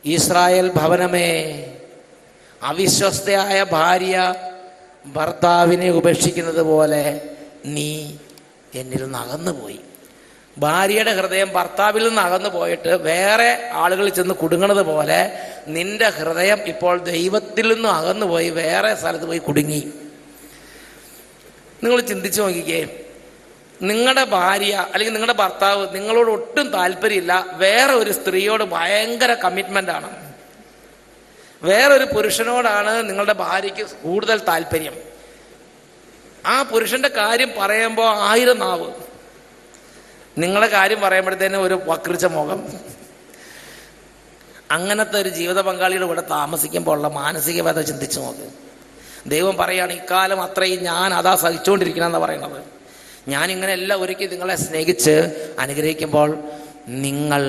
Israel ഭവനമേ, അവിശ്വസ്തയായ ഭാര്യ ഭർത്താവിനെ ഉപേക്ഷിക്കുന്നത് പോലെ നീ എന്നിൽ നിന്ന് അകന്നുപോയി. ഭാര്യയുടെ ഹൃദയം ഭർത്താവിൽ നിന്ന് അകന്നു പോയിട്ട് വേറെ ആളുകളിൽ ചെന്ന് കുടുങ്ങുന്നത് പോലെ നിന്റെ ഹൃദയം ഇപ്പോൾ ദൈവത്തിൽ നിന്നും അകന്നുപോയി വേറെ സ്ഥലത്ത് പോയി കുടുങ്ങി. നിങ്ങൾ ചിന്തിച്ചു നോക്കിക്കേ, നിങ്ങളുടെ ഭാര്യ അല്ലെങ്കിൽ നിങ്ങളുടെ ഭർത്താവ് നിങ്ങളോട് ഒട്ടും താല്പര്യമില്ല, വേറെ ഒരു സ്ത്രീയോട് ഭയങ്കര കമ്മിറ്റ്മെൻ്റ് ആണ്, വേറൊരു പുരുഷനോടാണ് നിങ്ങളുടെ ഭാര്യയ്ക്ക് കൂടുതൽ താല്പര്യം. ആ പുരുഷന്റെ കാര്യം പറയുമ്പോൾ 1000 നാവ്, നിങ്ങളുടെ കാര്യം പറയുമ്പോഴത്തേനും ഒരു വക്രിച്ച മുഖം. അങ്ങനത്തെ ഒരു ജീവിത പങ്കാളിയുടെ കൂടെ താമസിക്കുമ്പോൾ ഉള്ള മാനസിക വ്യത ചിന്തിച്ചു നോക്ക്. ദൈവം പറയുകയാണ്, ഇക്കാലം അത്രയും ഞാൻ അതാ സഹിച്ചുകൊണ്ടിരിക്കണമെന്ന് പറയണത്. ഞാനിങ്ങനെ എല്ലാം ഒരുക്കി നിങ്ങളെ സ്നേഹിച്ച് അനുഗ്രഹിക്കുമ്പോൾ നിങ്ങൾ